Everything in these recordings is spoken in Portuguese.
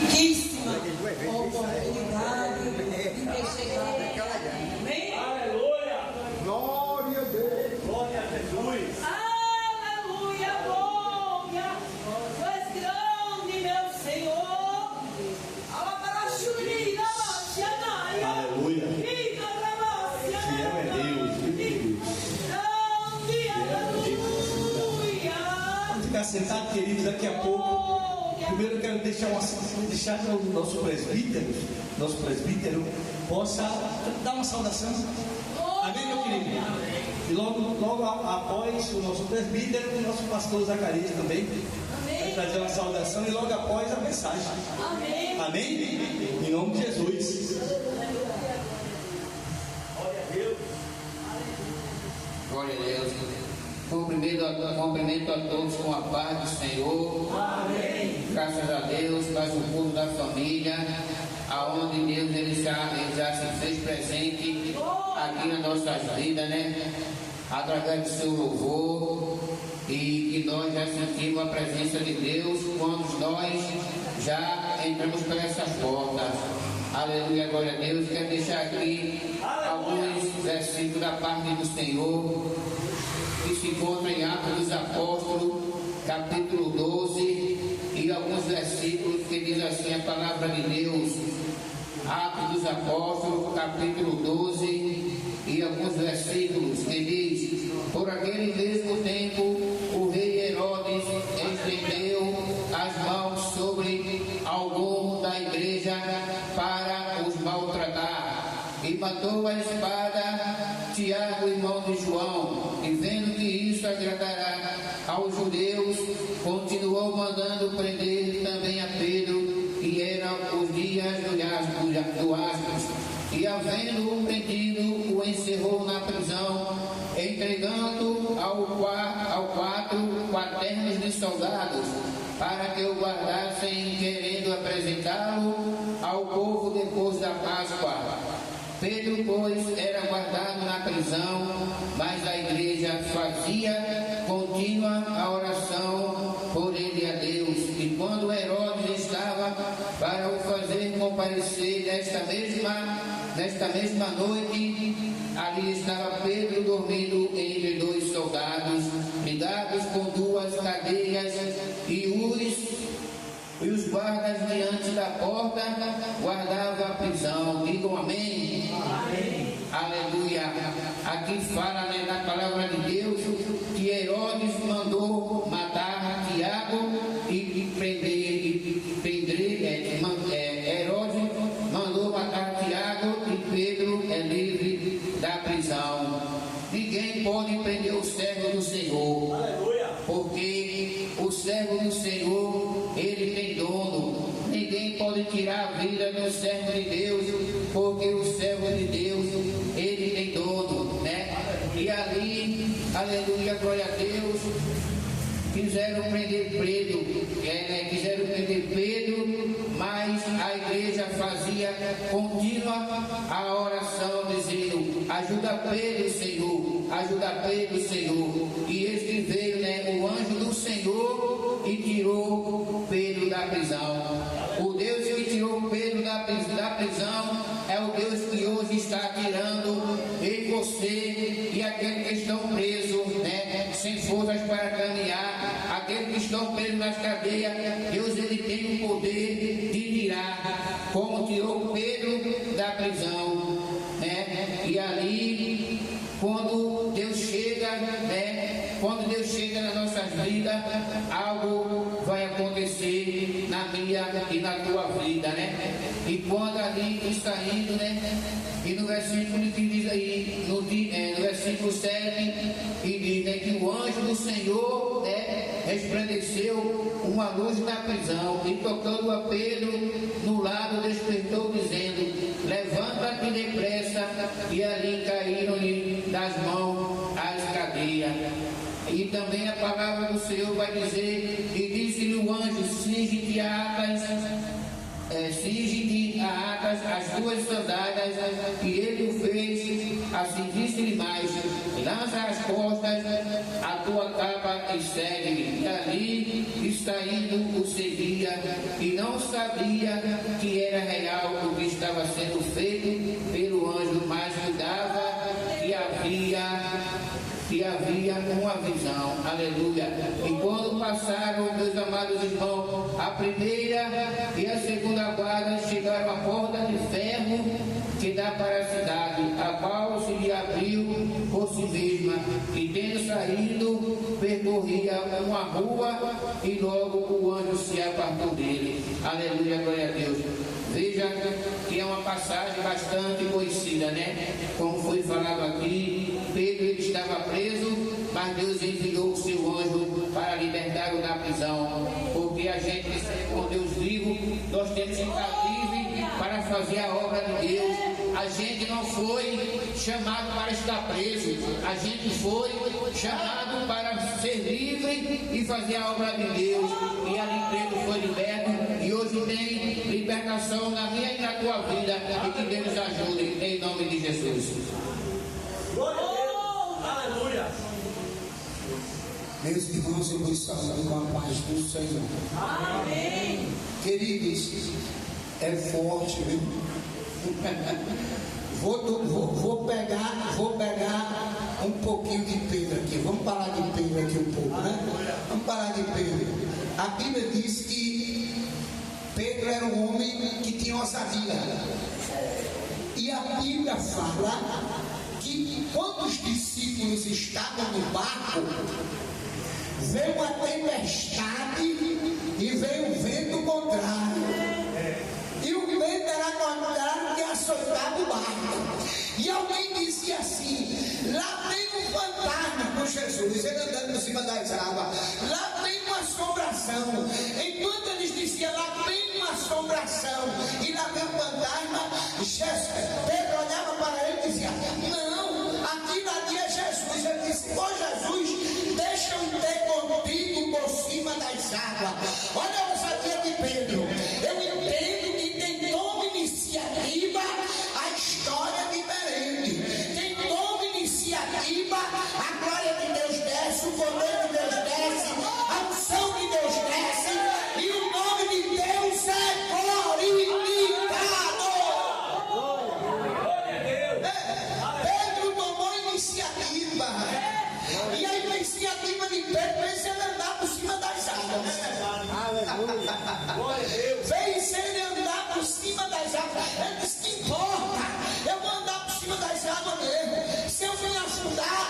riquíssima oportunidade de ter chegado. Amém? Aleluia! Glória a Deus. Glória a Jesus! Aleluia, glória! Tu és grande, meu Senhor. Alabarachuri, Rabaxianaia. Aleluia! Fica, Rabaxianaia. Fiel é Deus, vive Grande, aleluia. Vamos ficar sentados, queridos, daqui a pouco. Primeiro eu quero deixar que o nosso presbítero possa dar uma saudação. Amém, meu querido? E logo após o nosso presbítero, o nosso pastor Zacarias também vai trazer uma saudação e logo após a mensagem. Amém. Amém? Em nome de Jesus. Glória a Deus. Glória a Deus. Cumprimento a todos com a paz do Senhor. Amém. Graças a Deus, faz o culto da família, aonde Deus ele já se fez presente aqui nas nossas vidas, né? Através do seu louvor, e que nós já sentimos a presença de Deus quando nós já entramos por essas portas. Aleluia, glória a Deus. Quero deixar aqui alguns versículos da parte do Senhor que se encontra em Atos dos Apóstolos, capítulo 12, e alguns versículos que diz assim a palavra de Deus. Atos dos Apóstolos, capítulo 12, e alguns versículos que diz: por aquele mesmo tempo o rei Herodes estendeu as mãos sobre algum da igreja para os maltratar, e matou a espada Tiago, irmão de João, e vendo que isso agradará aos judeus, continuou mandando prender também a Pedro, e eram os dias do Aspas, e havendo-o prendido, o encerrou na prisão, entregando ao quatro quaternos de soldados, para que o guardassem, querendo apresentá-lo ao povo depois da Páscoa. Pedro, pois, era guardado na prisão, mas a igreja fazia contínua a oração por ele a Deus. E quando Herodes estava para o fazer comparecer nesta mesma noite, ali estava Pedro dormindo entre dois soldados, ligados com duas cadeias, e os guardas diante da porta guardavam a prisão. Digam amém. Amém. Aleluia. Aqui fala, né, na palavra de Deus, que Herodes mandou matar Tiago e Herodes mandou matar Tiago, e Pedro é livre da prisão. Ninguém pode prender o servo do Senhor. Aleluia. Porque o servo do Senhor, ele tem dono. Ninguém pode tirar a vida do servo de Deus, porque o servo de Deus, ele tem dono, né? E ali, aleluia, glória a Deus, quiseram prender Pedro, mas a igreja fazia contínua a oração, dizendo: ajuda Pedro, Senhor, ajuda Pedro, Senhor. E eis que veio, né, o anjo do Senhor e tirou Pedro da prisão. O Deus que tirou Pedro da prisão é o Deus que hoje está tirando em você e aqueles que estão presos, né, sem forças para caminhar, aqueles que estão presos nas cadeias. Deus, ele tem o poder de tirar, como tirou Pedro da prisão, né? E ali, quando Deus chega, né, quando Deus chega nas nossas vidas, algo vai acontecer na minha e na tua vida, né? E quando ali está indo, né? E no versículo que diz aí, no versículo 7, e diz, né, que o anjo do Senhor, né, resplandeceu uma luz na prisão, e tocando a Pedro no lado, despertou, dizendo: levanta-te depressa. E ali caíram-lhe das mãos as cadeias. E também a palavra do Senhor vai dizer: e disse-lhe o anjo: cinge-te, atas cinge-te a atas as tuas sandálias, e ele o fez, assim disse-lhe mais, lança as costas a tua capa e segue-me. E ali, saindo, o seguia, e não sabia que era real o que estava sendo feito pelo anjo, mas cuidava que havia uma visão. Aleluia. E quando passaram, meus amados irmãos, a primeira e a segunda guarda chegaram à porta de ferro que dá para a cidade, a qual se lhe abriu por si mesma, e tendo saído, percorria uma rua, e logo o anjo se apartou dele. Aleluia, glória a Deus. Veja que é uma passagem bastante conhecida, né? Como foi falado aqui, Pedro ele estava preso, mas Deus enviou o seu anjo para libertá-lo da prisão. Porque a gente, com Deus vivo, nós temos que estar livre para fazer a obra de Deus. A gente não foi chamado para estar preso, a gente foi chamado para ser livre e fazer a obra de Deus. E ali Pedro foi liberto, e hoje tem libertação na minha e na tua vida, e que Deus nos ajude, em nome de Jesus. Glória a Deus. Aleluia. Meus irmãos, eu vos saúdo com a paz do Senhor. Amém. Queridos, é forte, viu? Vou pegar um pouquinho de Pedro aqui. Vamos parar de Pedro aqui um pouco, né? Vamos parar de Pedro. A Bíblia diz que Pedro era um homem que tinha ousadia. E a Bíblia fala que quando os discípulos estavam no barco, veio uma tempestade e veio um vento contrário. E o vento era contrário que açoitava o barco. E alguém dizia assim: lá tem um fantasma com Jesus, ele andando por cima das águas. Lá tem uma assombração. Enquanto eles diziam lá tem uma assombração e lá tem um fantasma, Pedro olhava para ele e dizia: não, aquilo ali é Jesus. Ele disse: ô Jesus, deixa eu ter contigo por cima das águas. Olha a ousadia de Pedro. Eu entendo que quem toma iniciativa, a história é diferente. Quem toma iniciativa, a glória de Deus desce, o poder de Deus desce, a unção de Deus desce, e o nome de Deus é glorificado. Pedro tomou iniciativa, e a iniciativa de Pedro fez ele andar por cima das águas. Fez ele andar por cima das águas. Ele disse: que importa, eu vou andar por cima das águas mesmo. Se eu me afundar,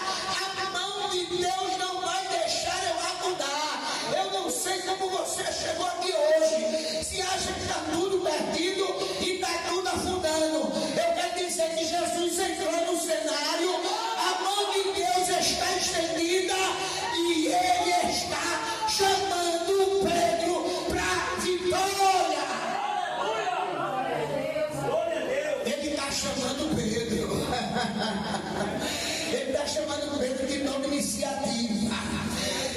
a mão de Deus não vai deixar eu afundar. Eu não sei como você chegou aqui hoje, se acha que está tudo perdido e está tudo afundando. Eu quero dizer que Jesus entrou no cenário, a mão de Deus está estendida e Ele está chamando Pedro para vitória. Ele está chamando Pedro. Ele está chamando Pedro que toma iniciativa.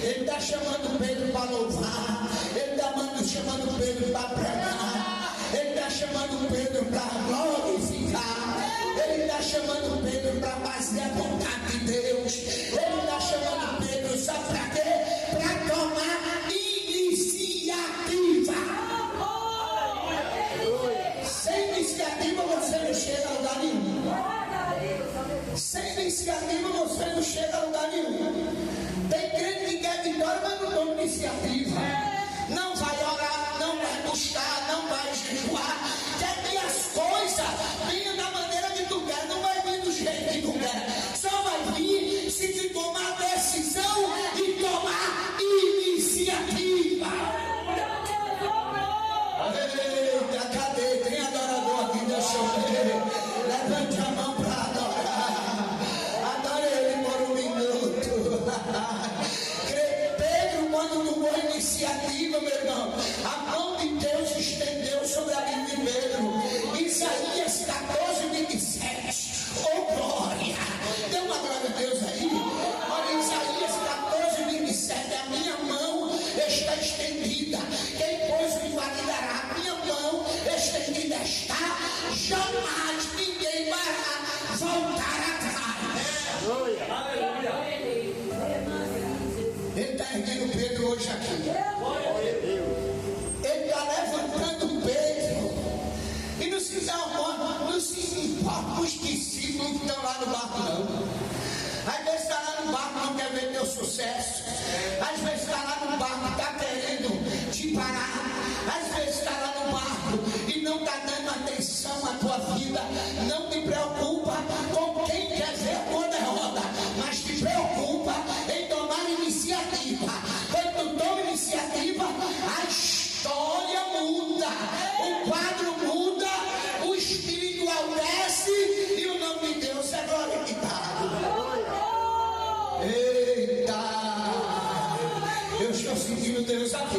Ele está chamando Pedro para louvar. Ele está chamando Pedro para pregar. Ele está chamando Pedro para glorificar. Ele está chamando Pedro para fazer a vontade de Deus. Ele está chamando Pedro, sabe para quê? Para tomar iniciativa. Sem iniciativa você não chega a lugar nenhum. Sem iniciativa você não chega a lugar nenhum. Tem crente que quer vitória, mas não toma iniciativa. Não vai orar, não vai buscar, não vai jejuar. Quer que as coisas venham da maneira que tu quer, não vai vir do jeito que tu quer. Só vai vir se tu tomar decisão e tomar iniciativa. Eita, cadê? Tem adorador aqui, deixa eu ver. Levante a mão para adorar. Adore ele por um minuto. Pedro, quando tomou iniciativa, meu irmão, a mão de Deus estendeu sobre a vida de Pedro. Isaías 14:27. Oh glória! Dê uma glória a Deus aí. Olha, Isaías 14:27. A minha mão está estendida. Quem pois me validará? A minha mão hoje aqui. Ele está levantando Pedro. E não se importa com os discípulos que estão lá no barco, não. Às vezes está lá no barco, não quer ver teu sucesso. Às vezes está lá no barco, está querendo te parar. Às vezes está lá no barco e não está dando atenção à tua vida. Não te preocupa com quem quer ver a tua derrota, mas te preocupa em tomar iniciativa. Quando tu toma iniciativa, a história muda, o quadro muda, o espiritual desce e o nome de Deus é glorificado. Eita! Eu estou sentindo Deus aqui.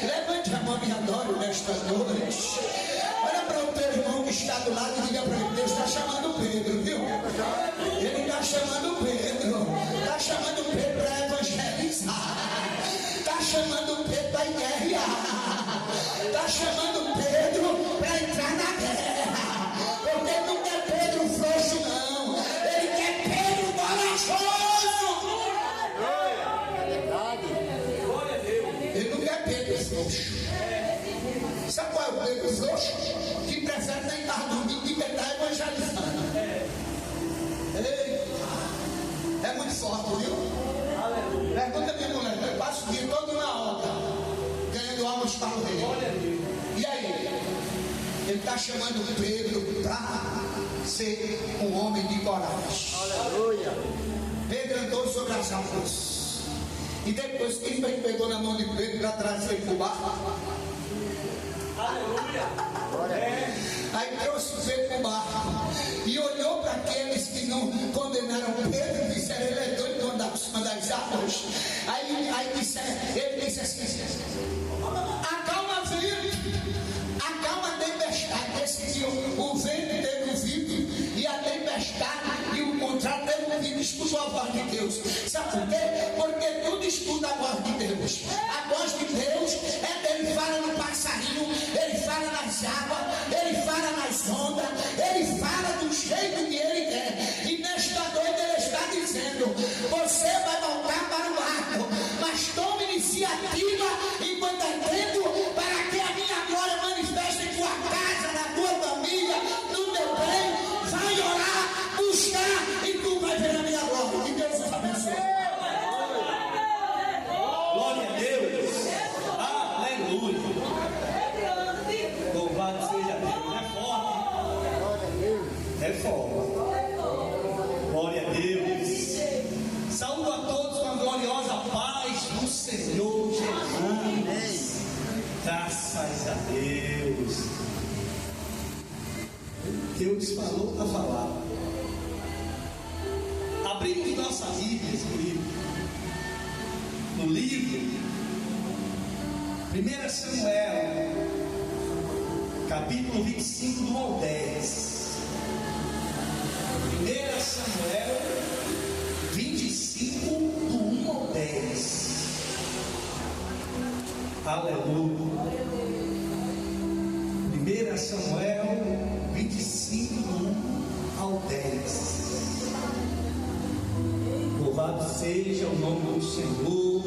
Levante a mão e adore nesta noite. Olha para o teu irmão que está do lado e diga para ele: Deus está chamando Pedro, viu? Ele está chamando Pedro. Está chamando Pedro para evangelizar. Está chamando Pedro para guerrear. Está chamando Pedro para entrar na guerra. Porque ele não quer Pedro frouxo, não. Ele quer Pedro corajoso. Ele não quer Pedro frouxo. Sabe qual é o Pedro frouxo? Que prefere nem estar dormindo e que está evangelizando. É muito forte, viu? Pergunta a minha mulher: eu passo o dia todo na obra, ganhando almas para o rei. E aí? Ele está chamando Pedro para ser um homem de coragem. Aleluia. Pedro andou sobre as águas. E depois que ele pegou na mão de Pedro para trazer ele para o barco. Aleluia. Aí trouxe Pedro para o barco. E olhou para aqueles que não condenaram Pedro e disseram: ele é doido de andar por cima das águas. Aí ele disse assim: acalma, vento, acalma a tempestade. Decidiu, o vento teve ouvido e a tempestade e o contrário teve ouvido, escutou a voz de Deus. Sabe por quê? Porque tudo escuta a voz de Deus. A voz de Deus é que ele fala no passarinho, ele fala nas águas, ele fala nas ondas, ele fala do jeito que ele quer. E nesta noite ele está dizendo: você vai voltar para o barco, mas tome iniciativa enquanto é tempo, para que a minha glória manifeste em tua casa, na tua família, no teu bem. Vai orar, buscar, e tu vai ver a minha glória. Que Deus te abençoe. Glória a Deus. Aleluia. Louvado seja Deus. É forte. Glória a Deus. Saúdo a todos com a gloriosa paz do Senhor Jesus. Graças a Deus. Deus falou para falar. Abrimos nossa Bíblia, no livro 1 Samuel, capítulo 25, do 1 ao 10. 1 Samuel 25, do 1 ao 10. Aleluia. 1 Samuel 25, do 1 ao 10. Louvado seja o nome do Senhor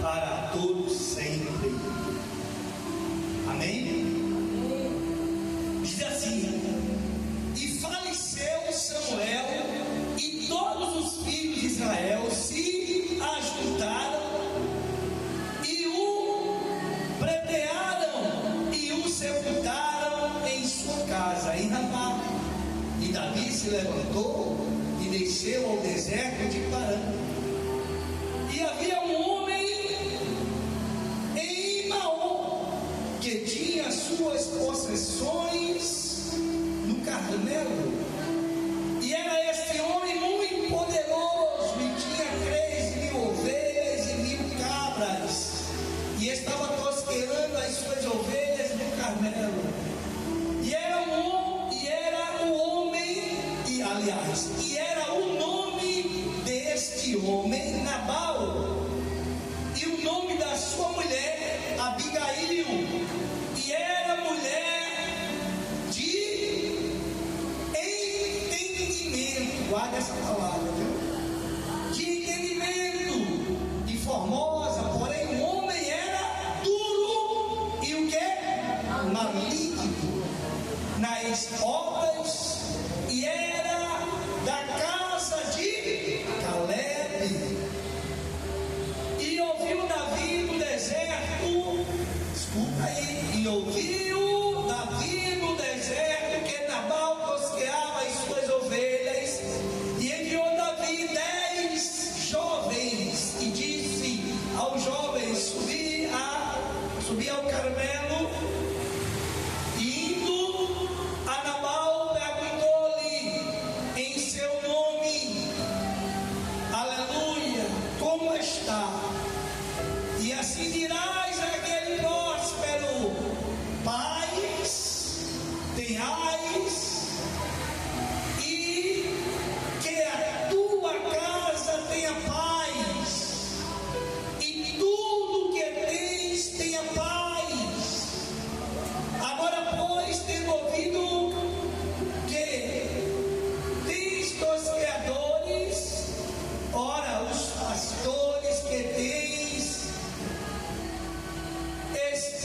para todos sempre. Amém? Diz assim: e faleceu Samuel, e todos os filhos de Israel se ajuntaram e o pretearam e o sepultaram em sua casa em Ramá. E Davi se levantou e desceu ao deserto de Parã. E havia um homem em Maom que tinha suas possessões no Carmelo. E era este homem muito poderoso e tinha 3.000 ovelhas e 1.000 cabras. E estava tosqueando as suas ovelhas no Carmelo. E era o nome deste homem Nabal, e o nome da sua mulher Abigail, e era mulher de entendimento. Guarda essa palavra, viu?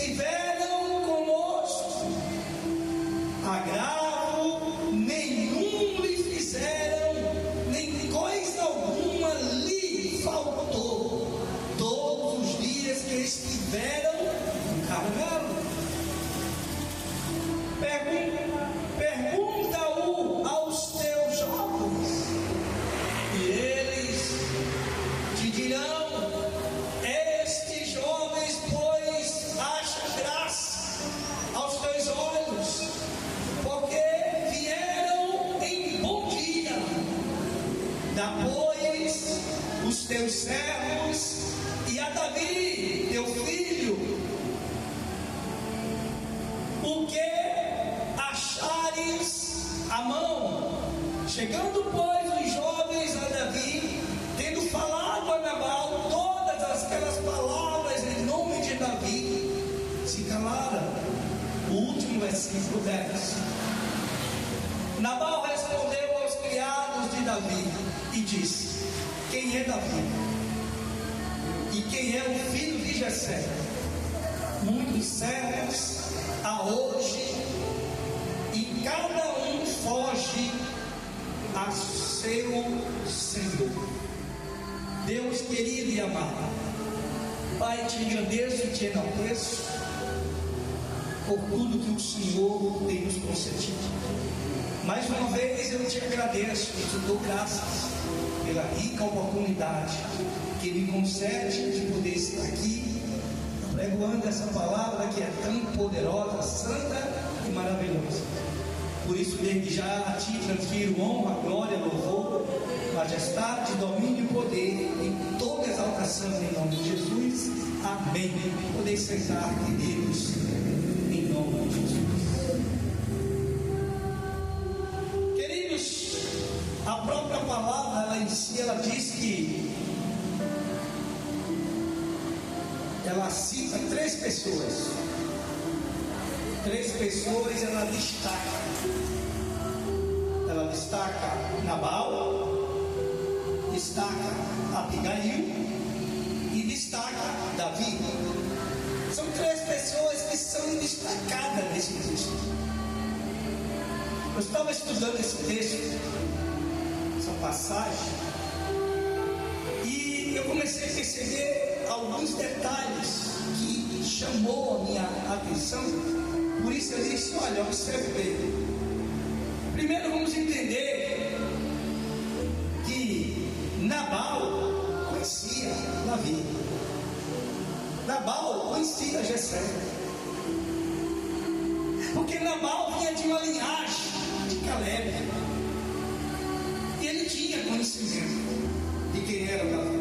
estiveram conosco, agravo nenhum lhe fizeram, nem coisa alguma lhe faltou, todos os dias que estiveram no Carmelo. Pergunta-o aos teus jovens, e eles te dirão: estes jovens, pois, acham graça aos teus olhos, porque vieram em bom dia. Dá, pois, os teus servos e a Davi, teu filho, o que achares à mão. Chegando, pois, os jovens a Davi, tendo falado a Nabal todas aquelas palavras em nome de Davi, se calaram. O último versículo 10. Nabal respondeu aos criados de Davi e disse: quem é Davi? E quem é o filho de Jessé? Muitos servos há hoje, e cada um foge a seu Senhor. Deus querido e amado, Pai, te agradeço e te enalteço por tudo que o Senhor tem nos concedido. Mais uma vez eu te agradeço e te dou graças pela rica oportunidade que me concede de poder estar aqui pregoando essa palavra que é tão poderosa, santa e maravilhosa. Por isso, desde já a ti transfiro honra, glória, louvor, majestade, domínio e poder em toda exaltação em nome de Jesus. Amém. Podeis sentar, queridos, em nome de Jesus. Queridos, a própria palavra, ela em si, ela diz que ela cita três pessoas. Três pessoas ela destaca. Ela destaca Nabal, destaca Abigail e destaca Davi. São três pessoas que são destacadas nesse texto. Eu estava estudando esse texto, essa passagem, e eu comecei a perceber alguns detalhes que chamou a minha atenção. Por isso eu disse: olha, observe bem. Primeiro vamos entender que Nabal conhecia Davi. Nabal conhecia Jessé. Porque Nabal vinha de uma linhagem de Caleb. E ele tinha conhecimento de quem era Davi.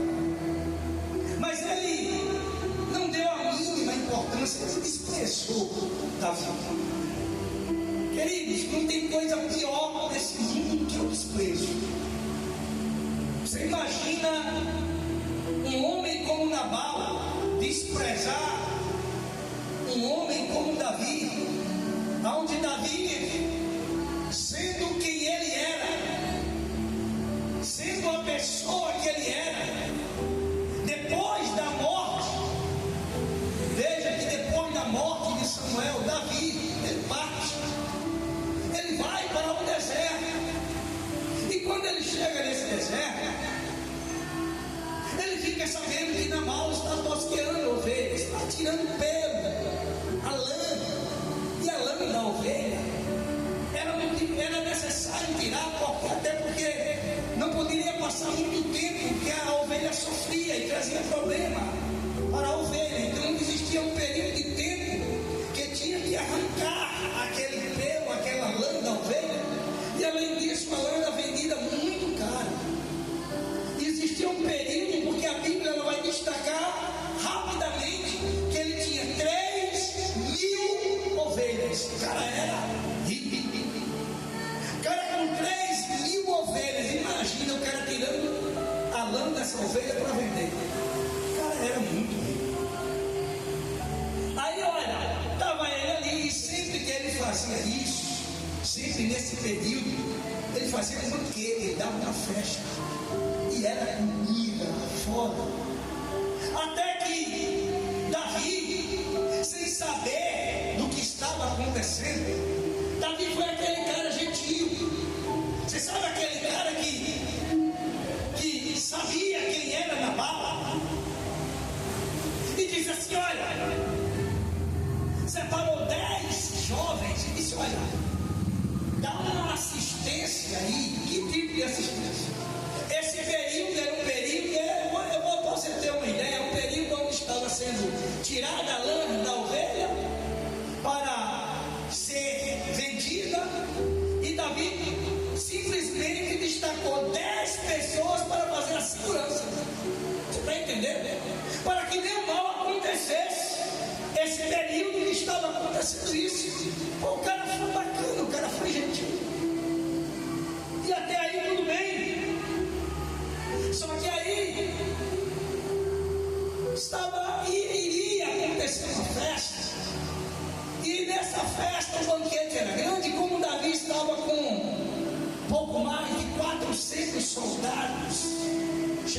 Mas ele não deu a mínima importância, ele desprezou Davi. Queridos, não tem coisa pior nesse mundo que o desprezo. Você imagina um homem como Nabal desprezar um homem como Davi, aonde Davi, sendo quem ele era, sendo a pessoa que ele era, depois da morte, veja que depois da morte de Samuel, Davi, ele parte, ele vai para o deserto, e quando ele chega nesse deserto, ele fica sabendo que Nabal está tosqueando ovelhas, está tirando pelo, a lã, e a lã da ovelha era necessário tirar, até porque não poderia passar muito tempo, porque a ovelha sofria e trazia problema para a ovelha. Então existia um período de tempo que tinha que arrancar aquele pelo, aquela lã da ovelha, e além disso a lã era vendida muito cara. E existia um período, porque a Bíblia ela vai destacar rapidamente que ele tinha 3.000 ovelhas. O cara era com 3.000 ovelhas. Imagina o cara tirando a lã dessa ovelha para vender. O cara era muito rico. Aí olha, estava ele ali, e sempre que ele fazia isso, sempre nesse período, ele fazia um banquete, ele dava uma festa, e era comida fora. Até que Davi, sem saber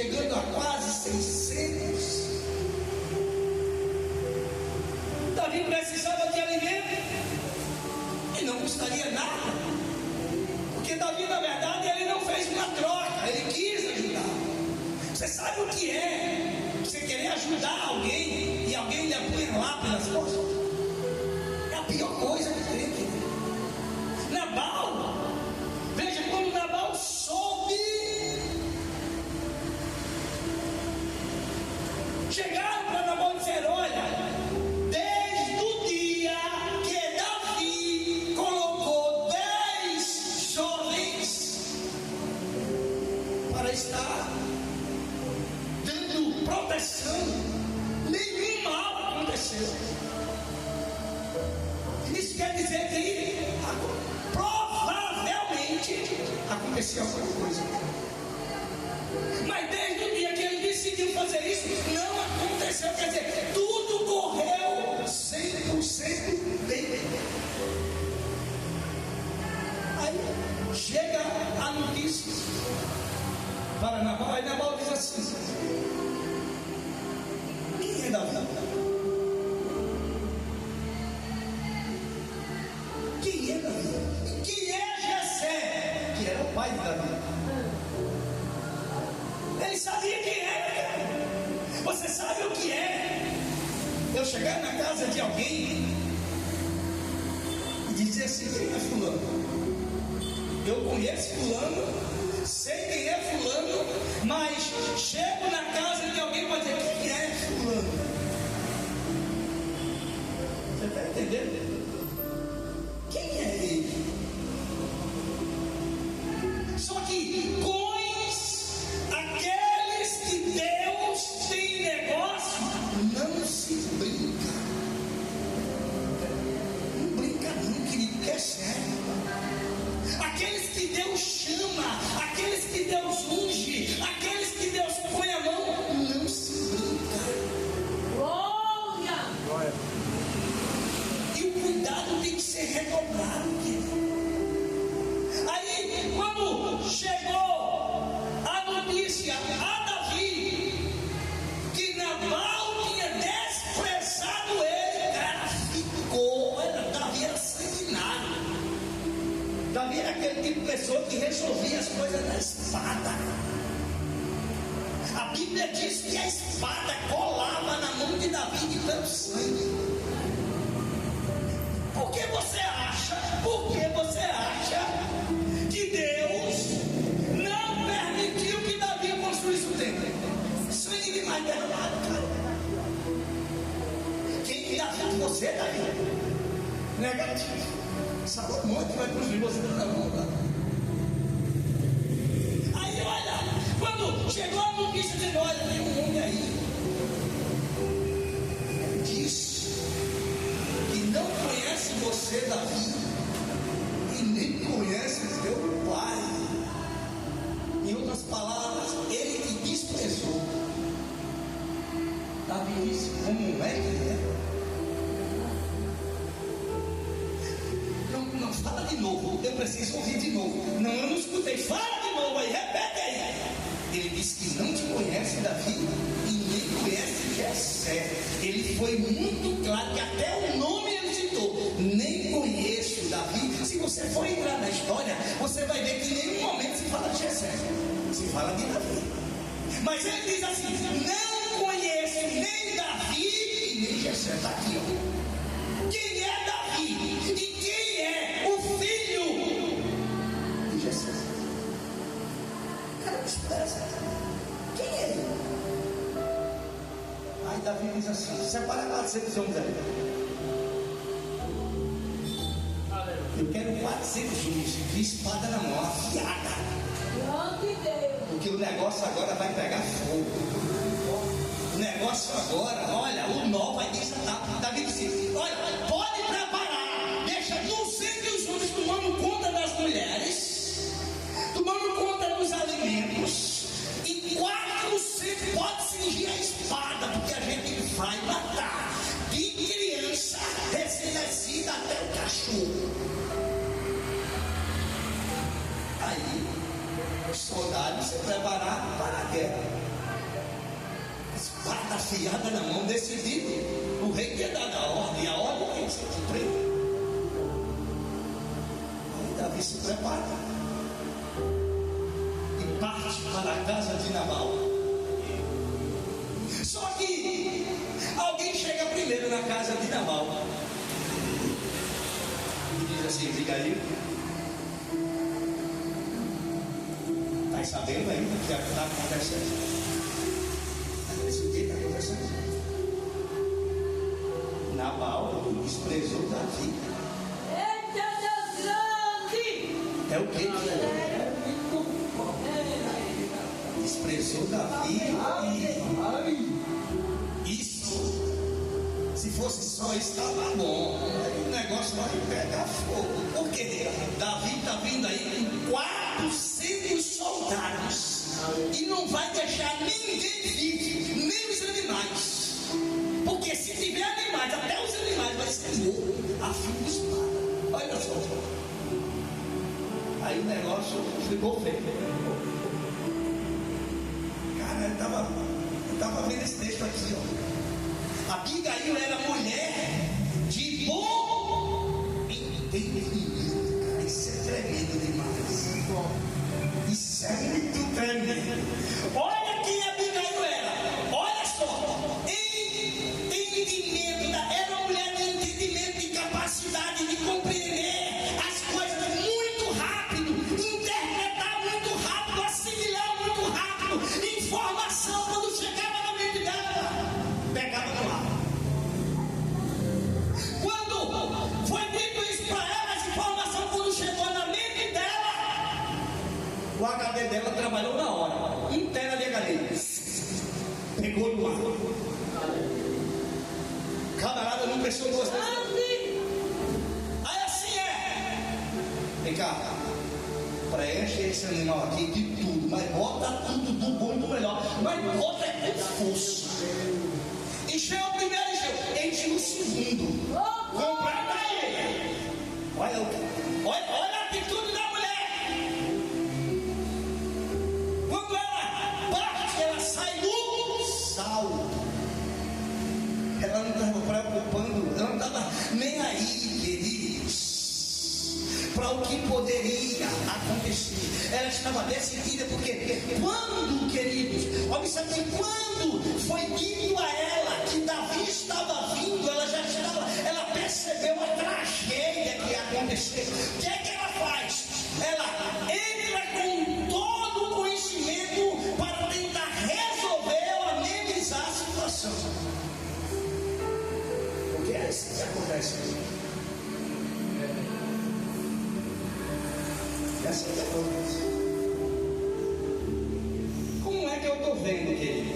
chegando a quase 600. Davi precisava de alimento e não custaria nada, porque Davi, na verdade, ele não fez uma troca, ele quis ajudar. Você sabe o que é você querer ajudar alguém e alguém lhe apunhalar pelas costas? É a pior coisa que tem, querido. Nabal, veja, quando Nabal soube, chegaram para Nabal e disseram: olha, desde o dia que Davi colocou 10 jovens para estar dando proteção, nenhum mal aconteceu. Isso quer dizer que provavelmente aconteceu alguma coisa. Mas desde o dia que ele decidiu fazer isso, não aconteceu. Quer dizer, tudo correu 100% bem. Aí chega a notícia para Nabal, e Nabal diz assim: quem é Davi? Quem é Davi? Quem é Jessé? Que era o pai de Davi. Ele sabia quem era. Você sabe o que é eu chegar na casa de alguém e dizer assim: quem é fulano? Eu conheço fulano, sei quem é fulano, mas chego na casa de alguém para dizer quem é fulano. Você está entendendo? Quem é ele? Só que cois, aqueles que Deus tem negócio, não se brinca. Não brinca não, querido, que é sério. Aqueles que Deus chama, aqueles que Deus unge, aqueles que Deus põe a mão, não se brinca. Glória! E o cuidado tem que ser redobrado, querido. Aí, quando chegou a notícia a Davi que Nabal tinha desprezado ele, o cara ficou. Davi era sanguinário. Davi era aquele tipo de pessoa que resolvia as coisas na espada. A Bíblia diz que a espada colava na mão de Davi de tanto sangue. Por que você acha que Deus não permitiu que Davi construísse o templo? Sangue demais derramado, cara. Quem Davi de você, Davi? Negativo. Salomão que vai construir você na mão, tá? Aí olha, quando chegou a notícia dizendo: olha, tem um homem aí, diz que não conhece você, Davi, e nem conhece teu pai. Em outras palavras, ele te desprezou. Davi disse: como é que é? Não, fala de novo, eu preciso ouvir de novo. Não, eu não escutei, fala de novo aí, repete aí. Ele disse que não te conhece, Davi, e nem conhece Jessé. Ele foi muito claro que até o nome ele citou. Nem conheço Davi. Se você for entrar na história, você vai ver que em nenhum momento se fala de Jessé, se fala de Davi. Mas ele diz assim: não conheço nem Davi e nem Jessé. Está aqui, ó. Quem é Davi? E quem é o filho de Jessé? Cara, despreza. Quem é ele? Aí Davi diz assim: separa 400 homens aí. Eu quero 400 homens de espada na mão, afiada. Porque o negócio agora vai pegar fogo. O negócio agora, olha, o nó vai desatar. Davi disse: olha, pode preparar. Deixa 200 homens tomando conta das mulheres, tomando conta dos alimentos, e 400 pode cingir a espada, porque a gente vai matar de criança recém-nascida até o cachorro. Aí os soldados se prepararam para a guerra. espada afiada na mão, decidido. O rei tinha dado a ordem, e a ordem tem que ser cumprida. Aí Davi se prepara e parte para a casa de Nabal. Só que alguém chega primeiro na casa de Nabal e diz assim: Abigail, está sabendo ainda o que está acontecendo? O que está acontecendo? Nabal desprezou Davi. Eita Deus grande! É o que? Desprezou Davi. Isso, se fosse só isso, estava bom. Aí o negócio vai pegar fogo. Por quê? Davi está vindo aí com 400 soldados e não vai deixar ninguém vivo, nem os animais. Porque se tiver animais, até os animais vai ser morto a fio de espada. Olha só. Aí o negócio ficou feio. Cara, eu estava vendo esse texto aqui, ó. Abigail era mulher de bom entendimento. Cara, isso é tremendo demais. Isso é muito tremendo. Olha quem Abigail era. Olha só. Entendimento. Era uma mulher de entendimento, de capacidade de compreender as coisas muito rápido, interpretar muito rápido, assimilar muito rápido. Informação, quando chegava na mente dela, pegava no ar. Quando foi dito isso para ela, essa informação, quando chegou na mente dela, o HD dela trabalhou na hora. Inteira de HD. Pegou no ar. Camarada não pensou duas vezes. Aí assim é. Vem cá. Preenche esse animal aqui de tudo, mas bota tudo do bom e do melhor. Mas bota é com força. Encheu o primeiro, encheu o segundo. Completa ele. Olha a atitude da mulher. Quando ela parte, ela sai do salto. Ela não estava preocupando, ela não estava nem aí, queridos, para o que poderia acontecer. Ela estava decidida, porque quando, queridos, observe que quando foi dito a ela que Davi estava vindo, ela percebeu a tragédia que ia acontecer. O que é que ela faz? Ela entra com todo o conhecimento para tentar resolver ou amenizar a situação. Porque é isso que acontece. Essa é a coisa. Como é que eu estou vendo, querido?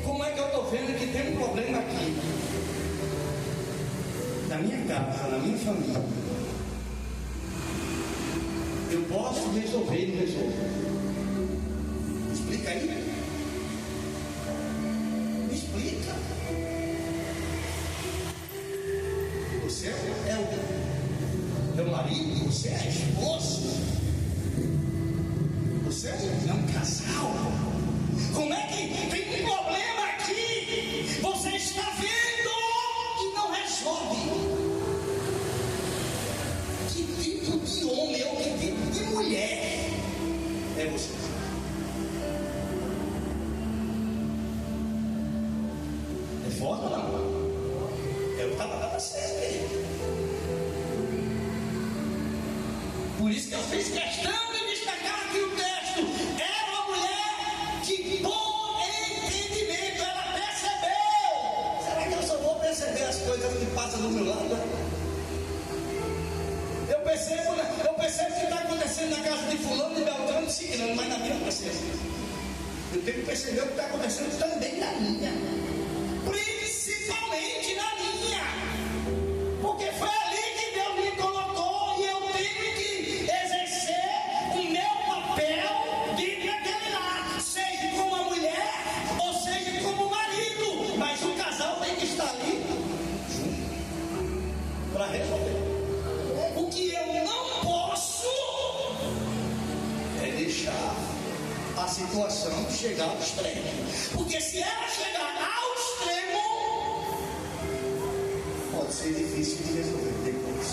Como é que eu estou vendo que tem um problema aqui? Na minha casa, na minha família. Eu posso resolver e não resolver. Explica aí. Me explica. Você é o meu marido, você é a esposa. Você é um casal. Como é que tem um problema aqui? Você está vendo e não resolve. Que tipo de homem ou que tipo de mulher é você? É foda ou não? Eu estava certo aí. Por isso que eu fiz questão de destacar aqui o texto. Era uma mulher de bom entendimento. Ela percebeu. Será que eu só vou perceber as coisas que passam do meu lado? Eu percebo o que está acontecendo na casa de fulano, de Beltrano, de Ciclano, mas na minha não percebo. Eu tenho que perceber o que está acontecendo também na minha. Principalmente na minha. Porque foi ali que Deus me colocou e eu tenho que exercer o meu papel de determinar, seja como a mulher ou seja como o marido. Mas o casal tem que estar ali junto para resolver. O que eu não posso é deixar a situação situação chegar ao extremo. Porque se ela chegar ao extremo, pode ser difícil de resolver depois.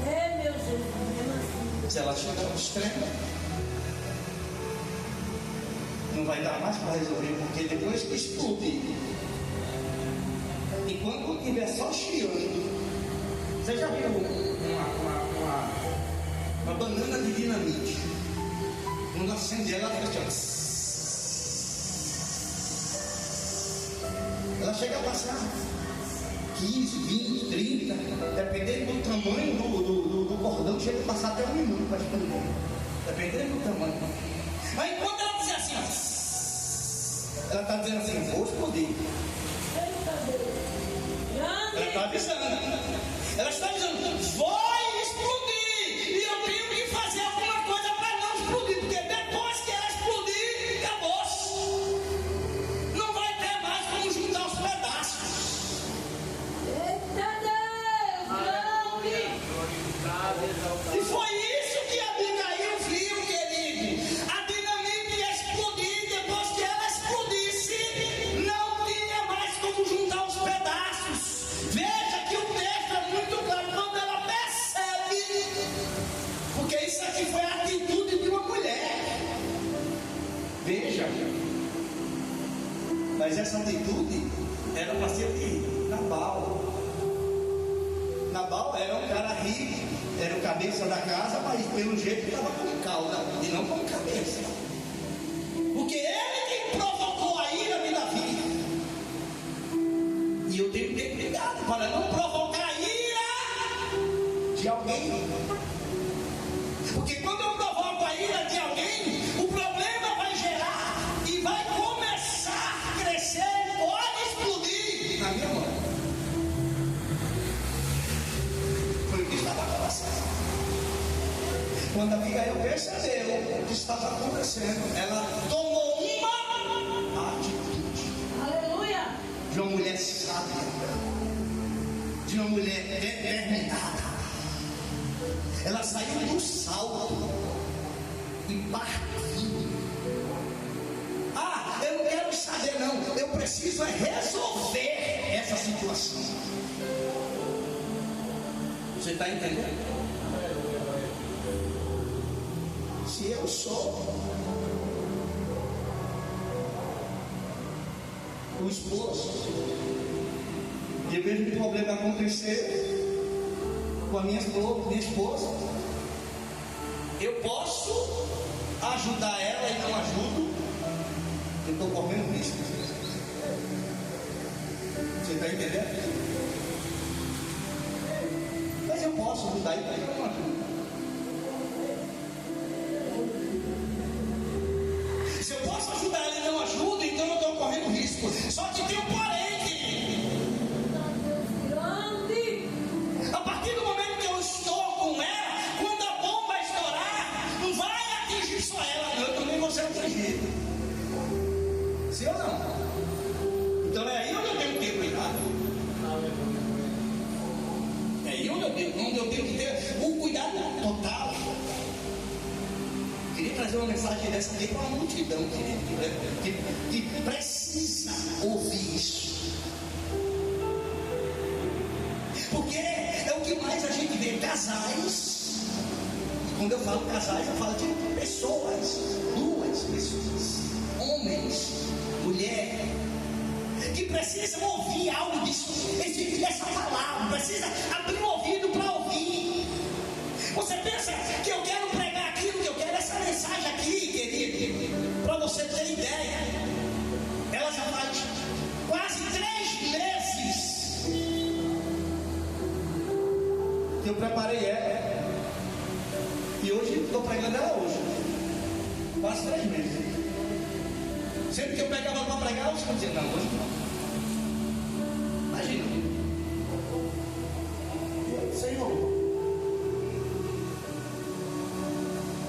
Meu Jesus. Se ela chegar ao extremo, não vai dar mais para resolver, porque depois que explodir, enquanto estiver só chiando, você já viu uma banana de dinamite? Quando acende ela, fica assim, ela chega a passar 15, 20, 30, dependendo do tamanho do cordão, chega a passar até 1 minuto para explodir, dependendo do tamanho. Mas enquanto ela dizer assim, ó, ela está dizendo assim, vou explodir. Ela está avisando. Ela está dizendo, vai explodir. E eu tenho que fazer alguma coisa para não explodir. Porque depois que ela explodir, acabou. Não vai ter mais como juntar os pedaços. Eita Deus, E foi isso que Abigail viu, querido. A dinamite ia explodir. Depois que ela explodisse, não tinha mais como juntar os pedaços. Veja que o texto é muito claro quando ela percebe, porque isso aqui foi a atitude de uma mulher. Veja, mas essa atitude era para ser de Nabal. Nabal era um cara rico, era o cabeça da casa, mas pelo jeito estava com cauda e não com cabeça, porque ele que provocou a ira de Davi. E eu tenho que ter cuidado para não provocar a ira de alguém. Porque quando eu provoco a ira de alguém, o problema vai gerar e vai começar a crescer e pode explodir na minha mão. Foi o que estava acontecendo. Quando a Abigail percebeu o que estava acontecendo, ela tomou uma atitude. aleluia. De uma mulher sábia, de uma mulher determinada. Ela saiu do salto e partiu. Ah, eu não quero saber não, eu preciso é resolver essa situação. Você está entendendo? Se eu sou o esposo e eu vejo um problema acontecer com a minha esposa, eu posso ajudar ela e não ajudo, eu estou correndo risco. Você está entendendo? Mas eu posso ajudar e não ajudo. Se eu posso ajudar ela e não ajudo, então eu estou correndo risco. Só que tem um porém, querido. Grande. A partir do momento que eu estou com ela, quando a bomba estourar, não vai atingir só ela, não, eu também vou ser atingido. Sim ou não? Então é aí onde eu tenho que ter cuidado. É aí onde eu tenho que ter o cuidado total. Queria trazer uma mensagem dessa aqui para a multidão, que precisa ouvir isso. Porque é o que mais a gente vê, casais. Quando eu falo casais, eu falo de pessoas, duas pessoas, homens, mulher, que precisam ouvir algo disso, essa palavra, precisa abrir o ouvido para ouvir. Você pensa que eu quero pregar aquilo que eu quero, essa mensagem aqui, querido, para você ter ideia, ela já faz quase 3 meses que eu preparei ela, e hoje estou pregando ela hoje, quase 3 meses. Sempre que eu pegava para pregar, eu dizia, não, hoje não. Imagina, Senhor,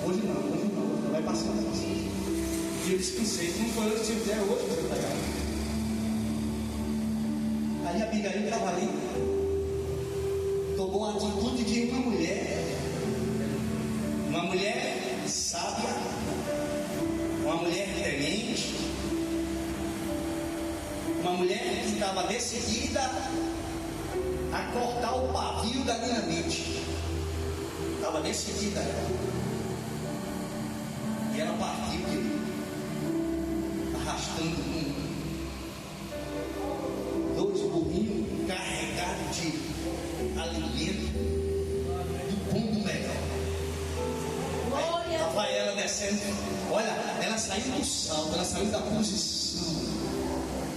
hoje não, vai passando. E eu descansei, não foi hoje que você fizer, hoje que você pegar. Aí a Abigail estava ali, tomou a atitude de uma mulher sábia, Uma mulher que estava decidida a cortar o pavio da dinamite. Estava decidida. E ela partiu, querido, arrastando dois burrinhos carregados de alimento do bom do melhor. Aí, lá vai ela descendo. Olha, ela saiu do salto, ela saiu da posição.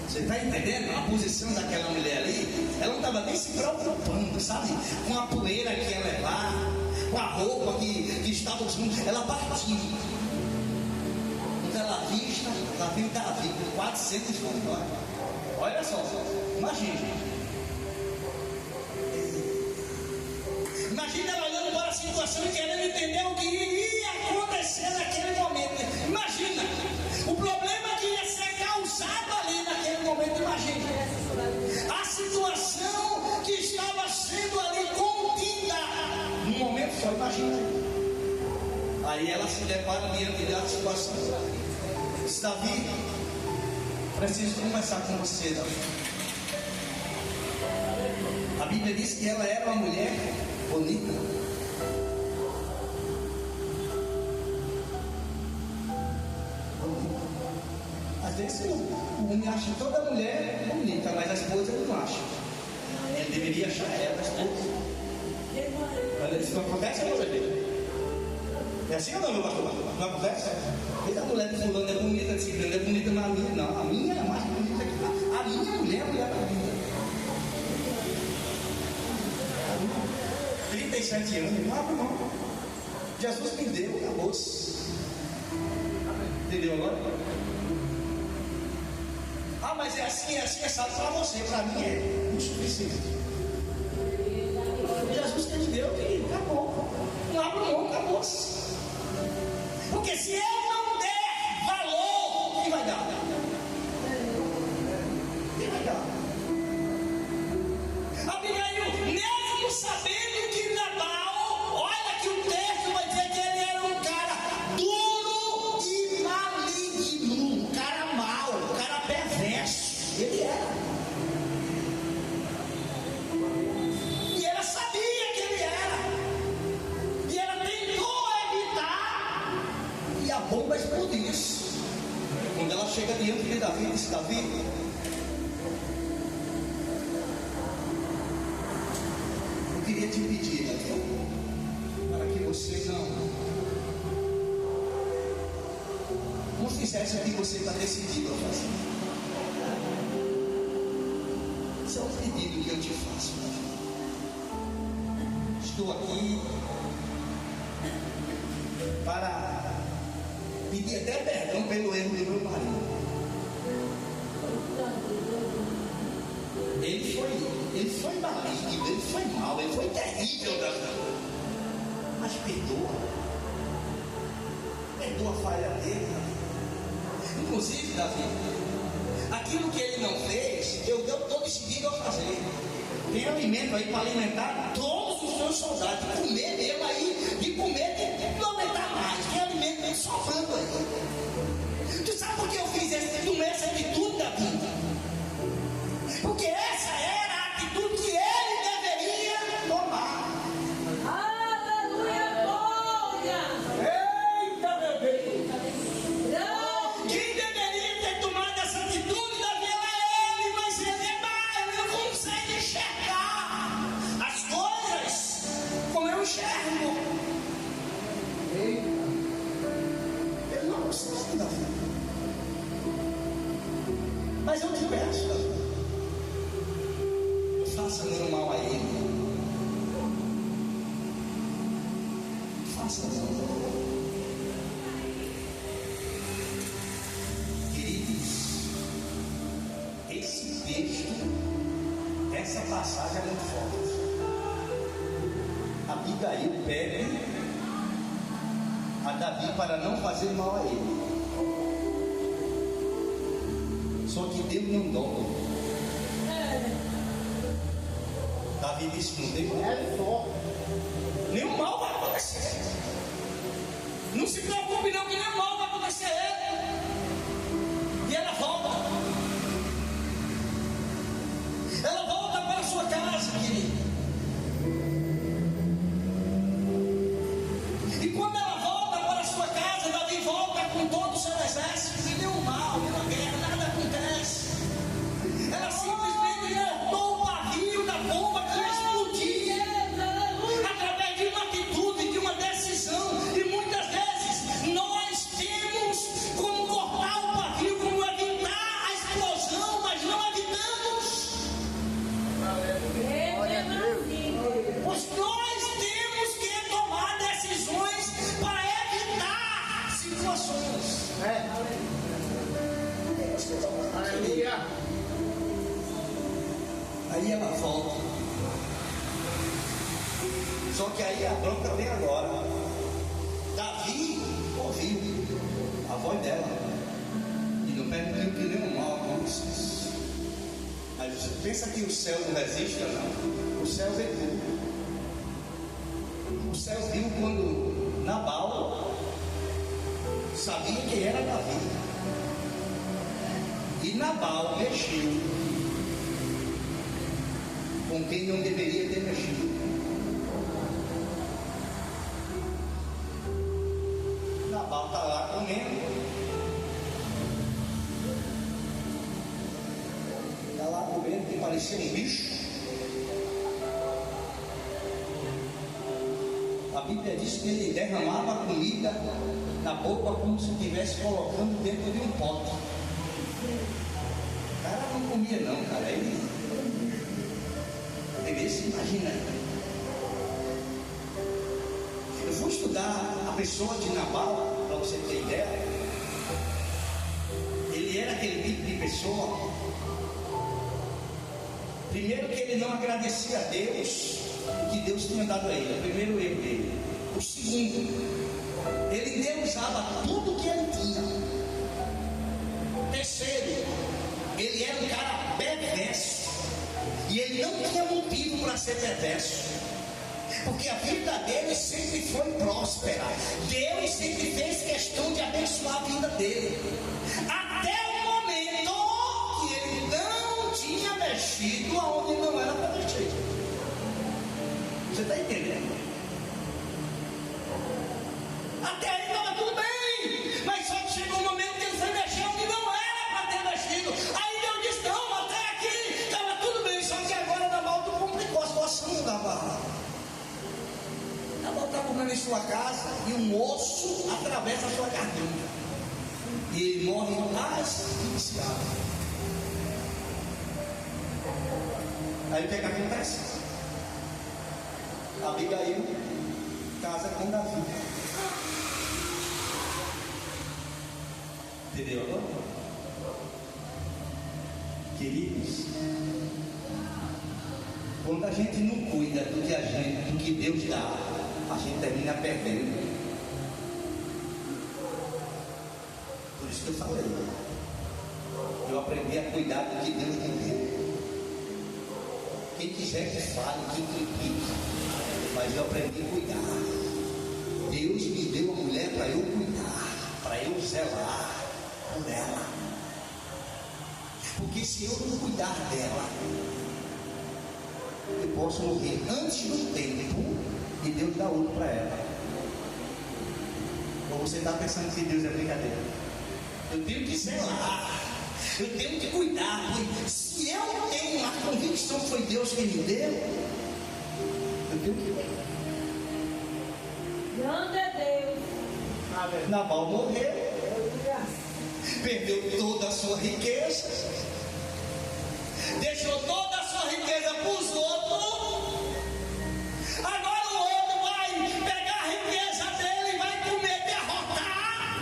Você está entendendo? A posição daquela mulher ali, ela não estava nem se preocupando, sabe? Com a poeira que ia levar, com a roupa que estava usando. Ela partiu. Quando ela vista, ela viu Davi com 400 homens. Olha só, imagina. Imagina ela olhando para a situação e querendo entender o que iria acontecer naquele momento. Imagina o problema que ia ser causado ali naquele momento. Imagina a situação que estava sendo ali contida num momento só. Imagina. Aí ela se depara diante da situação. Diz: Davi, preciso conversar com você, Davi. A Bíblia diz que ela era uma mulher bonita. Às vezes o homem acha toda mulher bonita, mas a esposa ele não acha. Ele deveria achar ela, a esposa. Olha, isso não acontece, meu bebê? É assim ou não, meu pastor? Não acontece? Veja, a mulher de fulano é bonita, de ciclano é bonita, mas a minha não. A minha é mais bonita que a minha mulher é mulher bonita. 37 anos, não abre mão. Jesus me deu, acabou-se. Entendeu agora? Ah, mas é assim, é sabe para você, para mim é o suficiente. Jesus que me deu, acabou. Não abre mão, acabou-se. Porque se eu não der valor, quem vai dar? Quem vai dar? Abigail, mesmo sabendo que Nabal, olha que o texto vai dizer que ele era um cara duro e maligno, um cara mau, um cara perverso. Ele era. E ela sabia que ele era. E ela tentou evitar. E a bomba explodiu. Quando ela chega diante de Davi, disse: Davi, eu queria te pedir, Davi, para que você não fizesse o que você está decidido a fazer. Esse é o pedido que eu te faço, Davi. Estou aqui para pedir até perdão pelo erro do meu marido. Ele foi maligno, ele foi mau, ele foi terrível, Davi. Mas perdoa a falha dele, Davi. Inclusive, Davi, aquilo que ele não fez, eu estou decidido a fazer. Tem alimento aí para alimentar todos os seus soldados. Comer mesmo aí, de comer tem que não aumentar mais. Tem alimento sobrando aí. Tu sabe por que eu fiz essa atitude, Davi? Porque essa era a atitude que ele deveria tomar. Aleluia, glória. Eita, meu Deus! Quem deveria ter tomado essa atitude, Davi, era ele, mas ele é mau, ele não consegue enxergar as coisas como eu enxergo. Ele não consegue, Davi. Mas eu te peço, Davi, não faça nenhum mal a ele. Faça não. Esse texto, essa passagem é muito forte. Abigail pede a Davi para não fazer mal a ele. Só que Deus não dobra. Davi disse: não tem mal. É só. Nenhum mal vai acontecer. Não se preocupe não, que nenhum mal vai acontecer a ele. E ela volta. nós temos que tomar decisões para evitar situações. Temos que tomar. Aleluia. Aí ela volta. Só que aí a bronca vem agora. Davi ouviu a voz dela e não permitiu que nenhum mal acontecesse. Mas você pensa que o céu não resiste, não? O céu viu. O céu viu quando Nabal sabia que era Davi. E Nabal mexeu com quem não deveria ter mexido. Nabal está lá comendo. Está lá comendo que parecia um bicho. A Bíblia diz que ele derramava comida na boca como se estivesse colocando dentro de um pote. O cara não comia não, cara. Ele se imagina. Eu vou estudar a pessoa de Nabal, para você ter ideia. Ele era aquele tipo de pessoa. Primeiro que ele não agradecia a Deus o que Deus tinha dado a ele. O primeiro erro dele. O segundo, ele endeusava tudo que ele tinha. Terceiro, ele era um cara perverso. E ele não tinha motivo para ser perverso, porque a vida dele sempre foi próspera. Deus sempre fez questão de abençoar a vida dele, até o momento que ele não tinha mexido aonde não era para mexer. Você está entendendo? Até aí estava tudo bem, mas só que chegou um momento que ele foi mexer onde não era para ter mexido. Aí Deus disse: não, até aqui estava tudo bem, só que agora Nabal tu complicou a situação. Nabal está comendo em sua casa e um osso atravessa a sua garganta e ele morre asfixiado. Aí o que acontece? Abigail casa com Davi. Entendeu agora? Queridos, quando a gente não cuida do que Deus dá, a gente termina perdendo. Por isso que eu falei, eu aprendi a cuidar do que Deus me deu. Quem quiser que fale, quem critique, mas eu aprendi a cuidar. Deus me deu uma mulher para eu cuidar, para eu zelar por ela. Porque se eu não cuidar dela, eu posso morrer antes do tempo e Deus dá outro para ela. Ou você está pensando que Deus é brincadeira? Eu tenho que zelar, eu tenho que cuidar, porque se eu tenho a convicção que foi Deus que me deu, eu tenho que cuidar. Grande é Deus. Nabal morreu, perdeu toda a sua riqueza, deixou toda a sua riqueza para os outros. Agora o outro vai pegar a riqueza dele e vai comer, derrotar.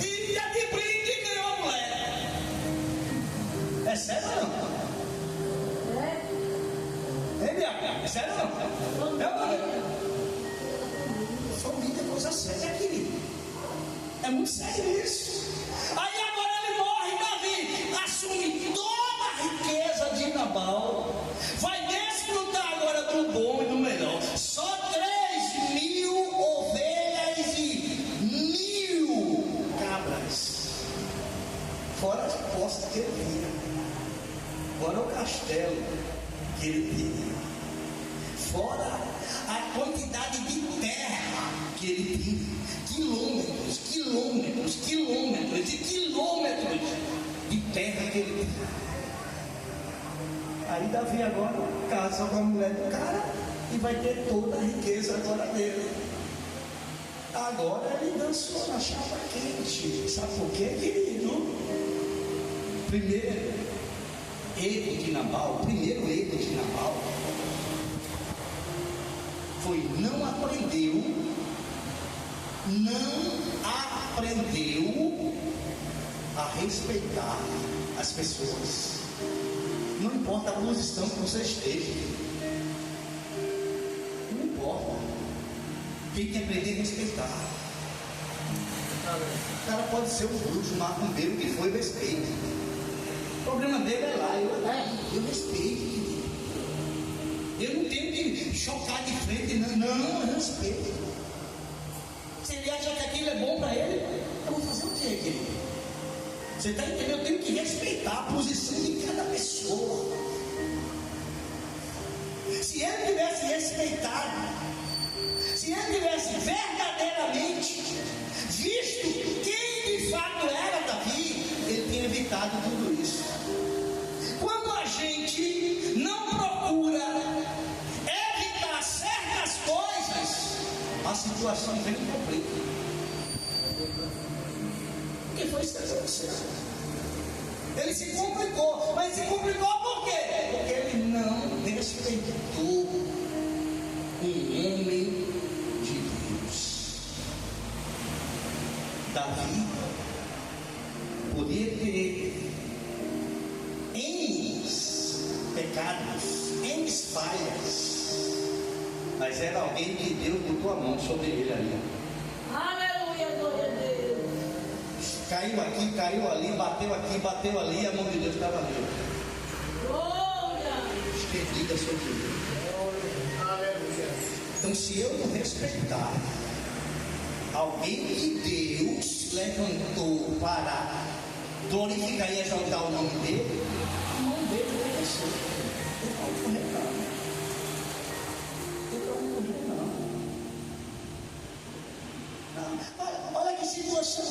E já de brinde ganhou a mulher. É sério ou não? É minha? É sério ou não? É família é coisa séria, querido. É muito sério isso. Aí agora ele morre, Davi assume toda a riqueza de Nabal, vai desfrutar agora do bom e do melhor. Só 3.000 ovelhas e 1.000 cabras, fora as postas que ele tinha, fora o castelo que ele tinha, fora a quantidade de terra que ele tinha. Quilômetros e quilômetros de terra que ele tinha. Aí Davi agora casa com a mulher do cara e vai ter toda a riqueza agora dele. Agora ele dançou na chapa quente. Sabe por quê, querido? Primeiro erro de Nabal foi não aprendeu a respeitar as pessoas. Não importa a posição que você esteja, não importa, tem que aprender a respeitar. O cara pode ser um bruxo, um macumbeiro, que foi, respeito. O problema dele é lá, eu respeito. Eu não tenho que chocar de frente, não, eu respeito. Se ele acha que aquilo é bom para ele, eu vou fazer o que, querido? Você está entendendo? Eu tenho que respeitar a posição de cada pessoa. Se ele tivesse respeitado, se ele tivesse verdadeiramente visto quem de fato era Davi, ele tinha evitado tudo isso. Quando a gente não procura evitar certas coisas, a situação vem complicada. O que foi isso que aconteceu? Ele se complicou, mas se complicou por quê? Porque ele não respeitou um homem de Deus. Davi podia ter N pecados, N falhas, mas era alguém que Deus botou a mão sobre ele ali. Aleluia, glória a Deus. Caiu aqui, caiu ali, bateu aqui, bateu ali, a mão de Deus estava ali. Glória. Estendida sobre ele. Então, se eu não respeitar alguém que Deus levantou para glorificar e exaltar o nome dele, a mão dele vai descer. Eu não vou correr, não. Olha que situação.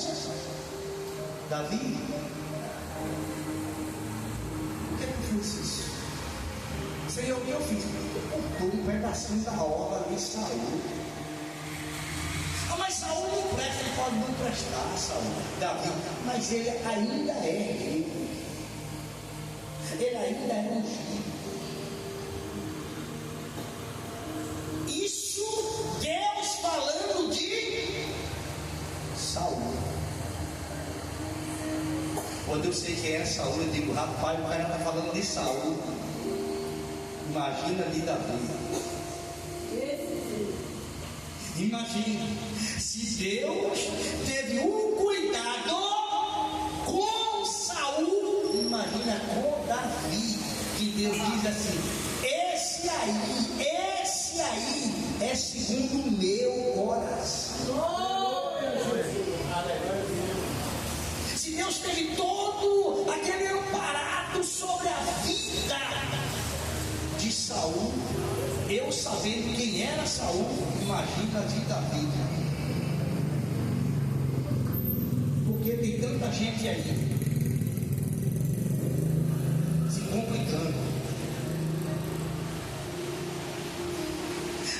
Davi, por que eu fiz isso? Senhor, o que eu fiz? Eu cortou um pedacinho da obra de Saul. Mas Saul não presta, ele pode não prestar, Saul, Davi, mas ele ainda é rei. Ele ainda é ungido. Isso Deus falando de Saul. Quando eu sei quem é Saul, eu digo, rapaz, o cara está falando de Saul. Imagina de Davi. Imagina se Deus teve um cuidado com Saul, imagina com Davi, que Deus diz assim: esse aí é segundo o meu coração. Se Deus teve todo aquele amparo sobre a vida de Saul, eu sabendo quem era Saul, imagina de Davi. Porque tem tanta gente aí se complicando.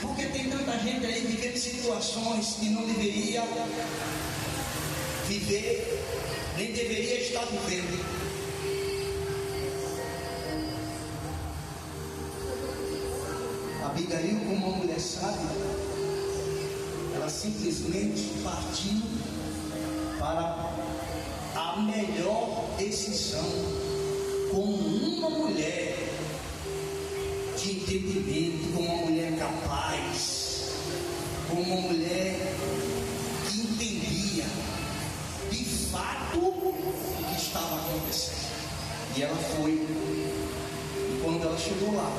Porque tem tanta gente aí vivendo situações que não deveria viver, nem deveria estar vivendo. Abigail, como uma mulher sábia, ela simplesmente partiu para a melhor decisão, como uma mulher de entendimento, como uma mulher capaz, como uma mulher que entendia de fato o que estava acontecendo. E ela foi, e quando ela chegou lá,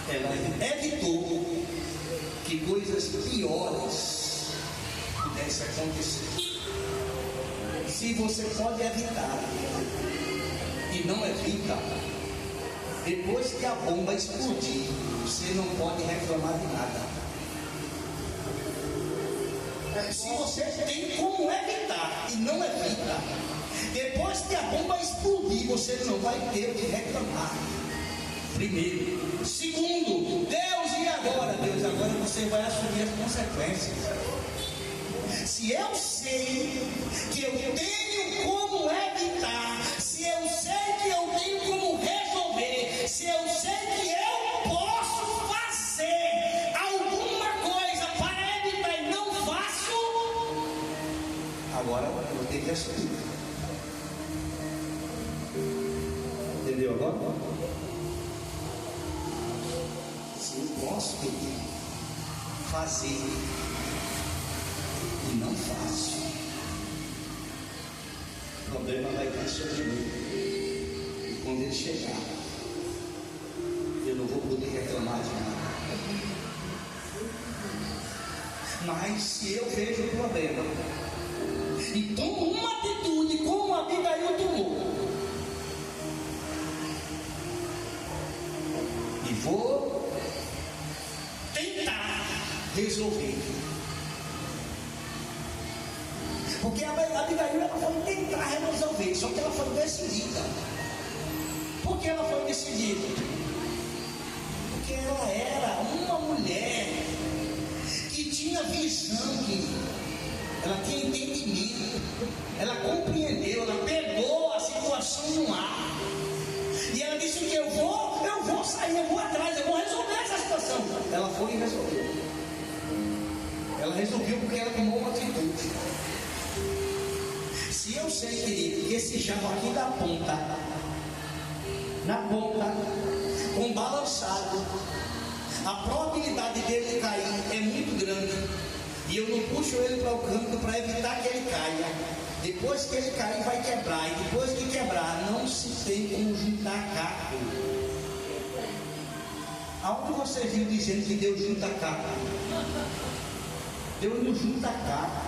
ela evitou que coisas piores pudessem acontecer. Se você pode evitar e não evita, depois que a bomba explodir, você não pode reclamar de nada. Se você tem como evitar e não evita, depois que a bomba explodir, você não vai ter o que reclamar. Primeiro. Segundo, Deus, e agora? Deus, agora você vai assumir as consequências. Se eu sei que eu tenho como evitar, se eu sei que eu tenho como resolver, se eu sei que eu posso fazer Entendeu agora? Se eu posso fazer e não faço, o problema vai vir sobre mim. E quando ele chegar, eu não vou poder reclamar de nada. Mas se eu vejo o problema e tomo uma atitude como a Abigail tomou, e vou tentar resolver, porque a Abigail ela foi tentar resolver, só que ela foi decidida. Por que ela foi decidida? Porque ela era uma mulher que tinha visão, ela tinha entendimento, ela compreendeu, ela pegou a situação no ar, e ela disse que eu vou sair, eu vou atrás, eu vou resolver essa situação. Ela foi e resolveu. Ela resolveu porque ela tomou uma atitude. Se eu sei, querido, que esse chão aqui na ponta, com balançado, a probabilidade dele cair é muito grande, e eu não puxo ele para o canto para evitar que ele caia. Depois que ele cair vai quebrar, e depois que quebrar não se tem como juntar caco. Aonde você viu dizendo que Deus junta caco? Deus não junta caco,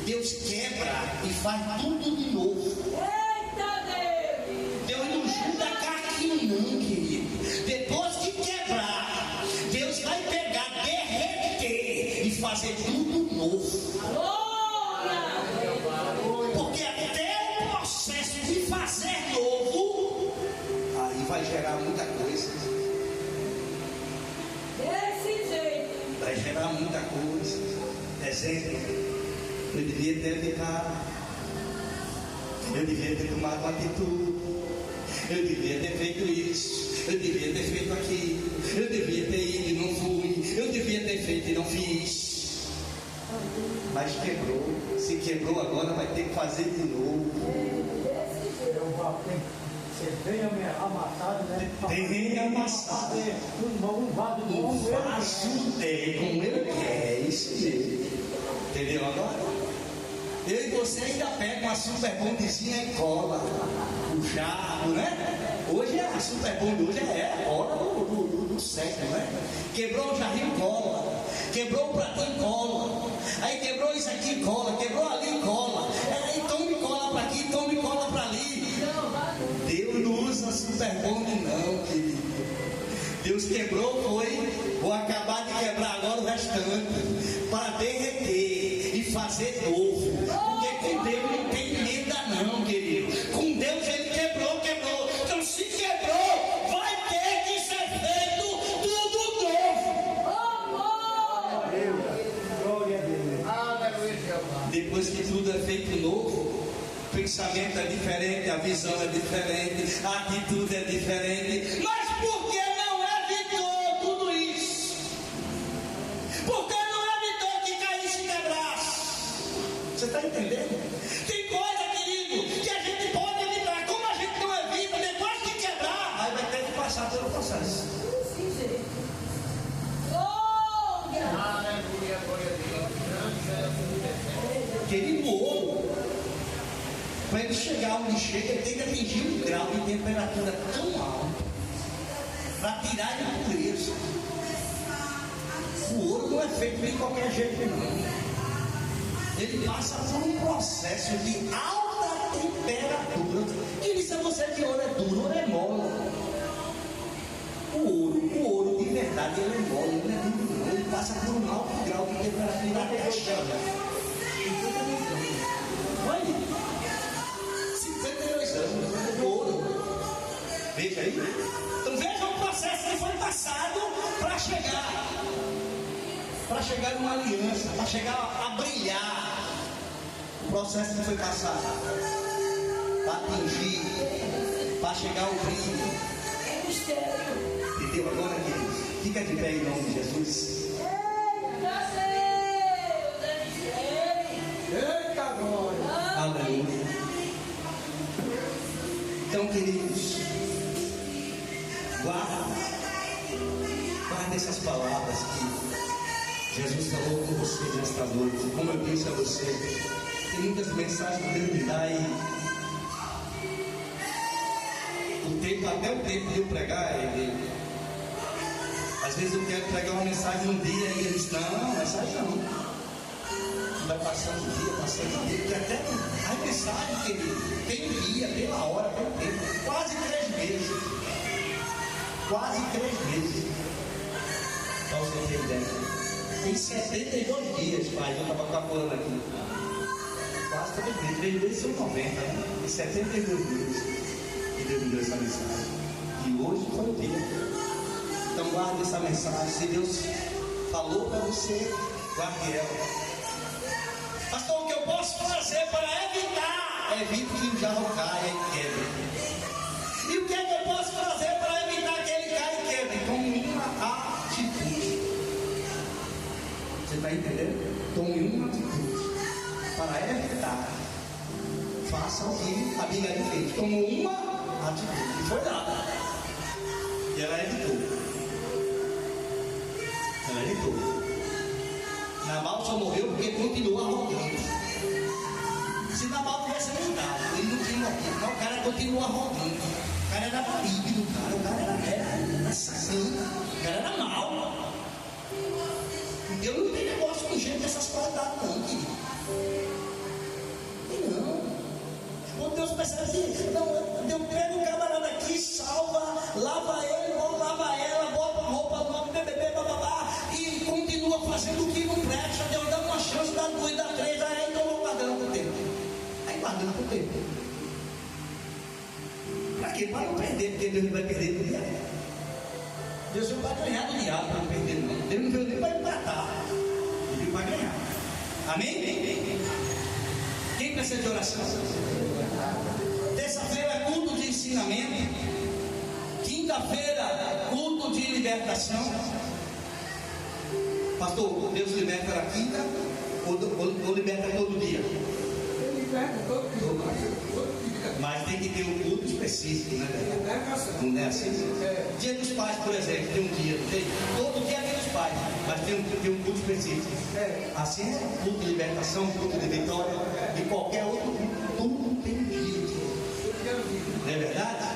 Deus quebra e faz tudo de novo. Eita Deus! Deus não junta caquinho não, querido. Depois que quebrar, Deus vai pegar, derreter e fazer tudo novo. Glória! Porque até o processo de fazer novo, aí vai gerar muita coisa. Desse jeito! Vai gerar muita coisa. Exemplo, eu devia ter evitado, eu devia ter tomado uma atitude, eu devia ter feito isso, eu devia ter feito aquilo, eu devia ter ido e não fui, eu devia ter feito e não fiz. Mas quebrou, se quebrou agora vai ter que fazer de novo. Você bem amassado, né? Bem amassado. Um vaso bom, Um vaso como ele quer, isso mesmo. Entendeu agora? Eu e você ainda pega uma super bondezinha e cola. Puxado, né? Hoje a super bonde, hoje é a cola do século, né? Quebrou o jarrinho, cola. Quebrou o pratinho, cola. Aí quebrou isso aqui, cola. Quebrou ali, cola. Aí tome cola para aqui, tome cola para ali. Deus não usa super bonde não, querido. Deus quebrou, vou acabar de quebrar agora o restante, para derreter e fazer novo. Porque com Deus não tem medida não, querido. Com Deus ele quebrou. Então se quebrou, vai ter que ser feito tudo novo. Glória a Deus. Aleluia. Depois que tudo é feito novo, o pensamento é diferente, a visão é diferente, a atitude é diferente. Mas por que não evitou tudo isso? Por que não evitou que caísse e quebrasse? Você está entendendo? Tem coisa, querido, que a gente pode evitar. Como a gente não evita, depois que quebrar, aí vai ter que passar pelo processo. Desse jeito! Glória! Aleluia, glória a Deus. Querido, o ouro, para ele chegar onde chega, ele tem que atingir um grau de temperatura tão alto para tirar a impureza. O ouro não é feito de qualquer jeito, não. Ele passa por um processo de alta temperatura. E se você que ouro é duro, ouro é mole. O ouro de verdade ele é mole, ele não é duro, não. Ele passa por um alto grau de temperatura até chegar. Olha, 52 anos, ouro. Veja aí. Então veja o processo que foi passado para chegar numa aliança, para chegar a brilhar. O processo que foi passado para atingir, para chegar ao brilho. É mistério! Entendeu agora, querido? Fica de pé em nome de Jesus. Eita Deus! É mistério! Eita glória. Aleluia. Então, queridos, Guarde essas palavras que Jesus falou com você nesta noite. Como eu disse a você, tem muitas mensagens que Deus me dá e até o tempo de eu pregar, às vezes eu quero pregar uma mensagem num dia e eles não, mensagem não. Vai passando o dia, porque até a mensagem que ele tem um dia, pela hora, pelo tempo, quase 3 meses. Quase 3 meses. Para você ter ideia. Em 72 dias, pai, eu estava calculando aqui. Quase 3 meses. 3 meses são 90, né? Em 72 dias que Deus me deu essa mensagem. E hoje foi o dia. Então guarde essa mensagem. Se Deus falou para você, guarde ela. Pastor, o que eu posso fazer para evitar? Evite que o jarro caia e quebre. E o que é que eu posso fazer para evitar que ele caia e quebre? Tome uma atitude. Você está entendendo? Tome uma atitude para evitar. Faça o que a Abigail fez. Tomou uma atitude. E foi lá. E ela evitou. Ela evitou. Nabal só morreu porque continuou arrogante. Se Nabal tivesse mudado, ele não tinha morrido. Mas o cara continuou arrogante. O cara era maligno, o cara era assassino, o cara era mau. Deus não tem negócio com gente dessas qualidades, não, querido. E não. Quando Deus percebe assim, não, Deus pega o camarada aqui, salva, lava ele, ou lava ela, bota a roupa no BBB, bababá, e continua fazendo o que não presta, Deus dá uma chance, dá 2, dá 3, aí então vou guardando por tempo. Aí guardando por tempo. Para quê? Para não perder, porque Deus não vai perder do diabo. Deus não vai ganhar do diabo para não perder, não. Deus não veio nem para empatar, Ele veio para ganhar. Amém? Quem precisa de oração? Terça-feira, culto de ensinamento. Quinta-feira, culto de libertação. Pastor, Deus liberta na quinta ou liberta todo dia? Ele liberta todo dia. Mas tem que ter um culto específico, né? Não é assim? Dia dos Pais, por exemplo, tem um dia. Todo dia é dia dos Pais, mas tem um culto específico. Assim é culto de libertação, culto de vitória, e qualquer outro culto, tudo tem um dia. Não é verdade?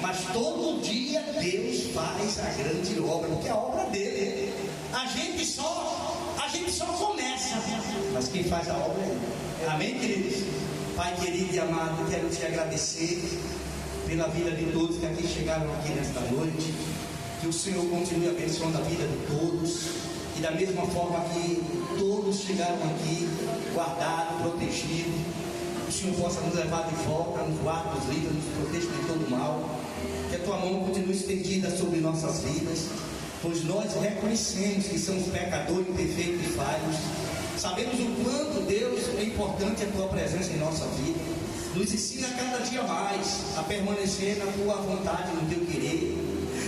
Mas todo dia Deus faz a grande obra, porque é a obra dele. A gente só começa, mas quem faz a obra é Ele. Amém, queridos? Pai querido e amado, quero te agradecer pela vida de todos que aqui chegaram aqui nesta noite. Que o Senhor continue abençoando a vida de todos. E da mesma forma que todos chegaram aqui, guardados, protegidos, o Senhor possa nos levar de volta, nos guarde, nos livre, nos proteja de todo mal. Que a tua mão continue estendida sobre nossas vidas, pois nós reconhecemos que somos pecadores, imperfeitos e falhos. Sabemos o quanto, Deus, é importante a tua presença em nossa vida. Nos ensina cada dia mais a permanecer na tua vontade, no teu querer.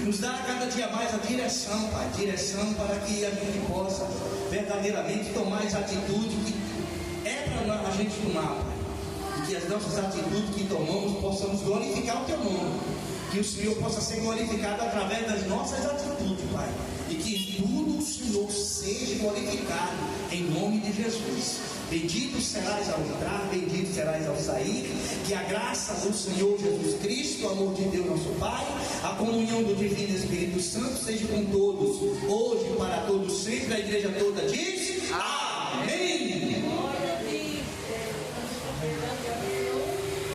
Nos dá cada dia mais a direção, Pai, direção para que a gente possa verdadeiramente tomar as atitudes que é para a gente tomar, Pai. E que as nossas atitudes que tomamos possamos glorificar o teu nome. Que o Senhor possa ser glorificado através das nossas atitudes, Pai. E que em tudo o Senhor seja glorificado em nome de Jesus. Bendito serás ao entrar, bendito serás ao sair. Que a graça do Senhor Jesus Cristo, o amor de Deus nosso Pai, a comunhão do Divino Espírito Santo seja com todos, hoje e para todos sempre. A igreja toda diz: Amém.